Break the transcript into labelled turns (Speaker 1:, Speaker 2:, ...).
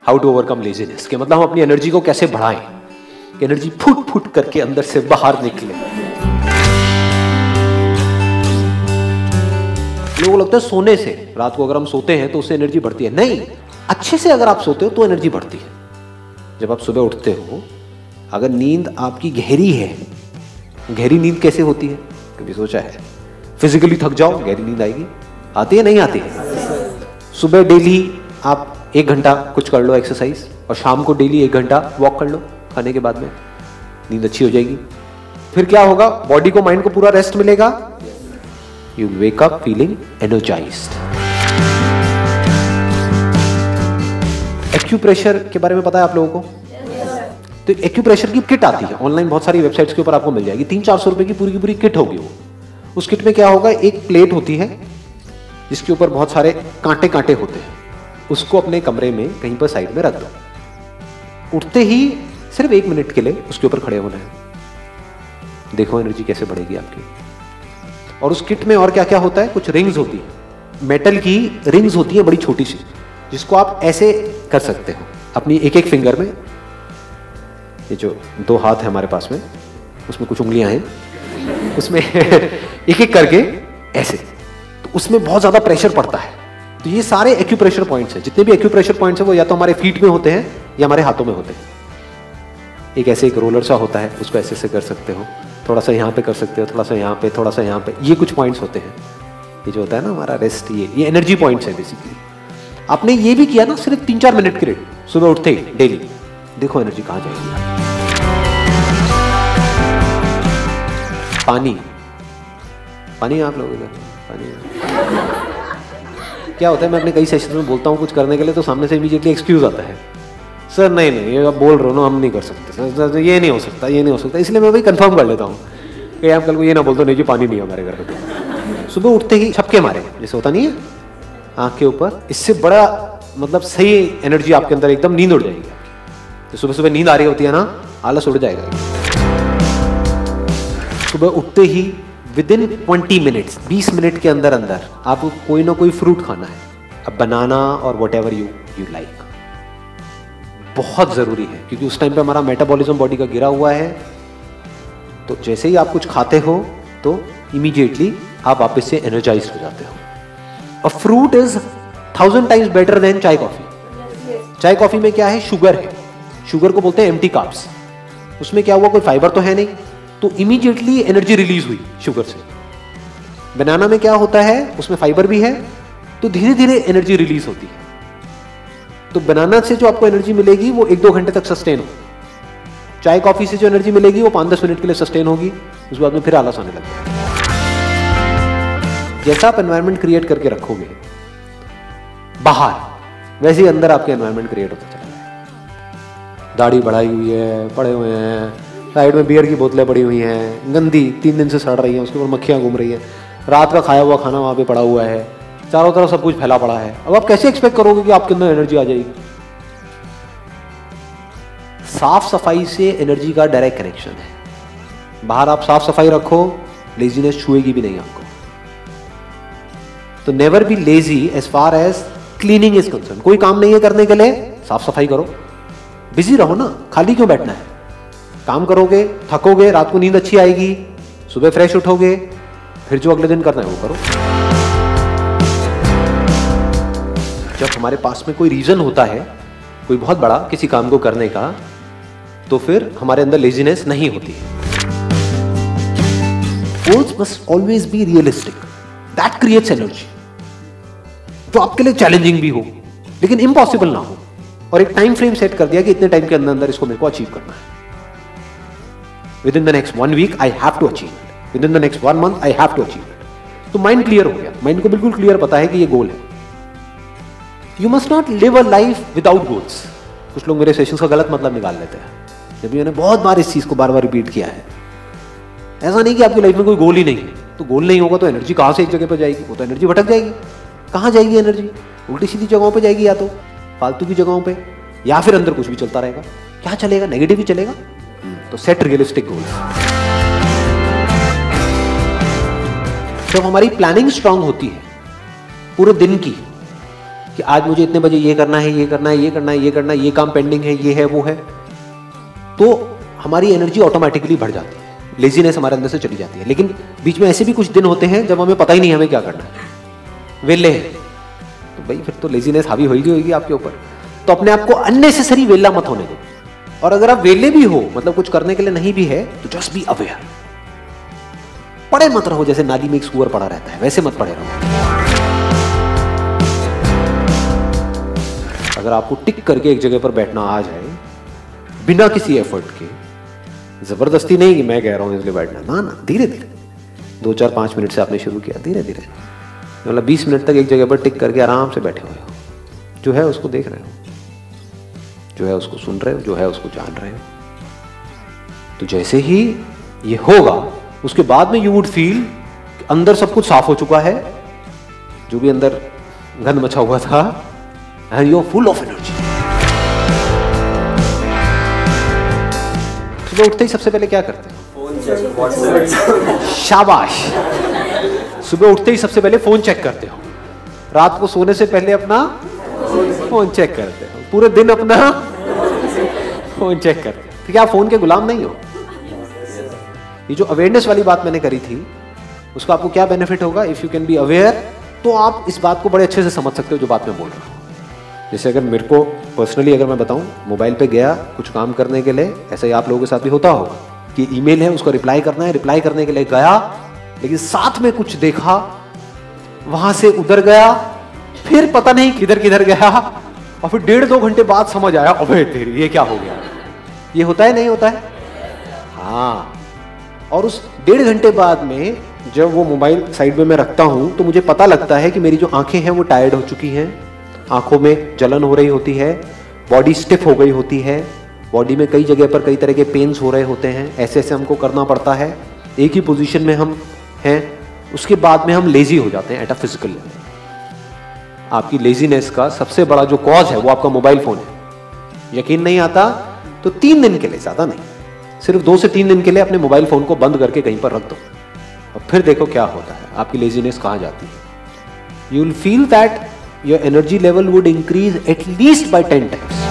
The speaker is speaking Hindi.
Speaker 1: हाउ टू ओवरकम लेजीनेस, के मतलब हम अपनी एनर्जी को कैसे बढ़ाएं कि एनर्जी फुट फुट करके अंदर से बाहर निकले। लोगों को लगता है सोने से, रात को अगर हम सोते हैं तो उससे एनर्जी बढ़ती है। नहीं, अच्छे से अगर आप सोते हो तो एनर्जी बढ़ती है। जब आप सुबह उठते हो, अगर नींद आपकी गहरी है, गहरी नींद कैसे होती है कभी सोचा है? फिजिकली थक जाओ, गहरी नींद आएगी, आती है नहीं आती है? सुबह डेली आप 1 घंटा कुछ कर लो एक्सरसाइज, और शाम को डेली 1 घंटा वॉक कर लो खाने के बाद में, नींद अच्छी हो जाएगी। फिर क्या होगा? बॉडी को, माइंड को पूरा रेस्ट मिलेगा। You wake up feeling energised. Acupressure के बारे में पता है आप लोगों को? तो एक्यूप्रेशर की किट आती है ऑनलाइन, बहुत सारी वेबसाइट्स के ऊपर आपको मिल जाएगी। 300-400 रुपए की पूरी किट होगी वो। उस किट में क्या होगा? एक प्लेट होती है जिसके ऊपर बहुत सारे कांटे कांटे होते हैं। उसको अपने कमरे में कहीं पर साइड में रख दो। उठते ही सिर्फ 1 मिनट के लिए उसके ऊपर खड़े होना है। देखो एनर्जी कैसे बढ़ेगी आपकी। और उस किट में और क्या क्या होता है? कुछ रिंग्स होती है, मेटल की रिंग्स होती है बड़ी छोटी सी, जिसको आप ऐसे कर सकते हो अपनी एक फिंगर में। ये जो 2 हाथ है हमारे पास में, उसमें कुछ उंगलियां हैं, उसमें एक करके ऐसे, तो उसमें बहुत ज्यादा प्रेशर पड़ता है। तो ये सारे एक्यूप्रेशर पॉइंट्स हैं। जितने भी एक्यूप्रेशर पॉइंट्स हैं वो या तो हमारे फीट में होते हैं या हमारे हाथों में होते हैं। एक ऐसे एक रोलर सा होता है, उसको ऐसे से कर सकते हो, थोड़ा सा यहाँ पे कर सकते हो, थोड़ा सा यहाँ पे, थोड़ा सा यहाँ पे। ये कुछ पॉइंट्स होते हैं। ये जो होता है ना हमारा रेस्ट, ये एनर्जी पॉइंट्स है बेसिकली। आपने ये भी किया ना सिर्फ 3-4 मिनट के लिए सुबह उठते ही डेली, देखो एनर्जी कहाँ जाएगी। पानी आप लोगों का पानी क्या होता है? मैं अपने कई सेशन में बोलता हूँ कुछ करने के लिए, तो सामने से इमीडिएटली एक्सक्यूज आता है, सर नहीं ये आप बोल रहे हो ना, हम नहीं कर सकते सर, ये नहीं हो सकता, ये नहीं हो सकता। इसलिए मैं भाई कंफर्म कर लेता हूँ कि आप कल को ये ना बोल दो नहीं जी पानी नहीं है हमारे घर पे। सुबह उठते ही छपके मारे, जैसे होता नहीं है आँख के ऊपर, इससे बड़ा मतलब सही एनर्जी आपके अंदर, एकदम नींद उड़ जाएगी। तो सुबह सुबह नींद आ रही होती है ना, आलस उड़ जाएगा। सुबह उठते ही विदिन 20 मिनट्स, 20 मिनट के अंदर अंदर आपको कोई ना कोई फ्रूट खाना है, अब बनाना और वट एवर यू लाइक। बहुत जरूरी है, क्योंकि उस टाइम पे हमारा मेटाबॉलिज्म बॉडी का गिरा हुआ है। तो जैसे ही आप कुछ खाते हो तो इमीडिएटली आप वापस से एनर्जाइज हो जाते हो। A fruit is 1000 times better than चाय कॉफी। चाय कॉफी में क्या है? शुगर है। शुगर को बोलते हैं एम्प्टी कार्ब्स। उसमें क्या हुआ? कोई फाइबर तो है नहीं, तो इमीडिएटली एनर्जी रिलीज हुई शुगर से। बनाना में क्या होता है? उसमें फाइबर भी है, तो धीरे धीरे एनर्जी रिलीज होती है। तो बनाना से जो आपको एनर्जी मिलेगी वो 1-2 घंटे तक सस्टेन हो। चाय कॉफी से जो एनर्जी मिलेगी वो 5-10 मिनट के लिए सस्टेन होगी, उसके बाद में फिर आलस आने लगेगा। जैसा आप एनवायरनमेंट क्रिएट करके रखोगे बाहर, वैसे ही अंदर आपके एनवायरनमेंट क्रिएट होता चला जाएगा। दाढ़ी बढ़ाई हुई है, पड़े हुए हैं, साइड में बियर की बोतलें पड़ी हुई हैं, गंदी 3 दिन से सड़ रही हैं, उसके ऊपर मक्खियां घूम रही हैं, रात का खाया हुआ खाना वहां पे पड़ा हुआ है, चारों तरफ सब कुछ फैला पड़ा है। अब आप कैसे एक्सपेक्ट करोगे कि आपके अंदर एनर्जी आ जाएगी? साफ सफाई से एनर्जी का डायरेक्ट कनेक्शन है। बाहर आप साफ सफाई रखो, लेजीनेस छुएगी भी नहीं आपको। तो never be lazy as far as cleaning is concern. कोई काम नहीं है करने के लिए, साफ सफाई करो, बिजी रहो ना, खाली क्यों बैठना है? काम करोगे, थकोगे, रात को नींद अच्छी आएगी, सुबह फ्रेश उठोगे, फिर जो अगले दिन करना है वो करो। जब हमारे पास में कोई रीजन होता है कोई बहुत बड़ा किसी काम को करने का, तो फिर हमारे अंदर लेजीनेस नहीं होती है। Goals must always be realistic, that creates energy. जो आपके लिए चैलेंजिंग भी हो लेकिन इम्पॉसिबल ना हो, और एक टाइम फ्रेम सेट कर दिया कि इतने टाइम के अंदर अंदर इसको मेरे को अचीव करना है। Within the next 1 week I have to achieve it. Within the next 1 month I have to achieve it. तो माइंड क्लियर हो गया, माइंड को बिल्कुल क्लियर पता है कि ये गोल है। You must not live a life without goals. कुछ लोग मेरे सेशंस का गलत मतलब निकाल लेते हैं, जब मैंने बहुत बार इस चीज को बार बार रिपीट किया है। ऐसा नहीं कि आपकी लाइफ में कोई गोल ही नहीं है, तो गोल नहीं होगा तो एनर्जी कहां से एक जगह पर जाएगी? वो तो एनर्जी भटक जाएगी। कहां जाएगी एनर्जी? उल्टी सीधी जगहों पे जाएगी, या तो फालतू की जगहों पे, या फिर अंदर कुछ भी चलता रहेगा। क्या चलेगा? नेगेटिव ही चलेगा। तो सेट रियलिस्टिक गोल्स। जब हमारी प्लानिंग स्ट्रांग होती है पूरे दिन की, कि आज मुझे इतने बजे ये करना है, ये करना है, ये करना है, ये करना है, ये काम पेंडिंग है, ये है, वो है, तो हमारी एनर्जी ऑटोमेटिकली बढ़ जाती है, लेजीनेस हमारे अंदर से चली जाती है। लेकिन बीच में ऐसे भी कुछ दिन होते हैं जब हमें पता ही नहीं हमें क्या करना है, वेले हैं, तो भाई फिर तो लेजीनेस हावी होगी आपके ऊपर। तो अपने आप को अननेसेसरी वेला मत होने दो। और अगर आप वेले भी हो, मतलब कुछ करने के लिए नहीं भी है, तो जस्ट बी अवेयर। पड़े मत रहो जैसे नाली में एक सुअर पड़ा रहता है, वैसे मत पड़े रहो। अगर आपको टिक करके एक जगह पर बैठना आ जाए बिना किसी एफर्ट के, जबरदस्ती नहीं कि मैं कह रहा हूं इसलिए बैठना, ना ना, धीरे धीरे 2-4-5 मिनट से आपने शुरू किया, धीरे धीरे, मतलब 20 मिनट तक एक जगह पर टिक करके आराम से बैठे हुए हो, जो है उसको देख रहे हो, जो है उसको सुन रहे हो, जो है उसको जान रहे हो। तो जैसे ही ये होगा उसके बाद में यू वुड फील अंदर सब कुछ साफ हो चुका है, जो भी अंदर गंद मचा हुआ था, and you are full of energy. सुबह उठते ही सबसे पहले क्या करते हो? शाबाश। सुबह उठते ही सबसे पहले फोन चेक करते हो, रात को सोने से पहले अपना फोन चेक करते हो, पूरे दिन अपना फोन चेक करते हो। तो क्या आप फोन के गुलाम नहीं हो? ये जो अवेयरनेस वाली बात मैंने करी थी, उसका आपको क्या बेनिफिट होगा? If you can be aware, तो आप इस बात को बड़े अच्छे से समझ सकते हो जो बात मैं बोल रहा हूँ। जैसे अगर मेरे को पर्सनली अगर मैं बताऊं, मोबाइल पे गया कुछ काम करने के लिए, ऐसा ही आप लोगों के साथ भी होता होगा कि ईमेल है उसको रिप्लाई करना है, रिप्लाई करने के लिए गया, लेकिन साथ में कुछ देखा, वहां से उधर गया, फिर पता नहीं किधर किधर गया, और फिर 1.5-2 घंटे बाद समझ आया, अबे तेरी ये क्या हो गया। ये होता है नहीं होता है? हाँ। और उस 1.5 घंटे बाद में जब वो मोबाइल साइड में मैं रखता हूं, तो मुझे पता लगता है कि मेरी जो आंखें हैं वो टायर्ड हो चुकी हैं, आंखों में जलन हो रही होती है, बॉडी स्टिफ हो गई होती है, बॉडी में कई जगह पर कई तरह के पेन्स हो रहे होते हैं, ऐसे ऐसे हमको करना पड़ता है, एक ही पोजीशन में हम हैं। उसके बाद में हम लेजी हो जाते हैं एट अ फिजिकल लेवल। आपकी लेजीनेस का सबसे बड़ा जो कॉज है वो आपका मोबाइल फोन है। यकीन नहीं आता तो 3 दिन के लिए, ज्यादा नहीं, सिर्फ 2 से 3 दिन के लिए अपने मोबाइल फोन को बंद करके कहीं पर रख दो, और फिर देखो क्या होता है, आपकी लेजीनेस कहां जाती है। You will feel that your energy level would increase at least by 10 times.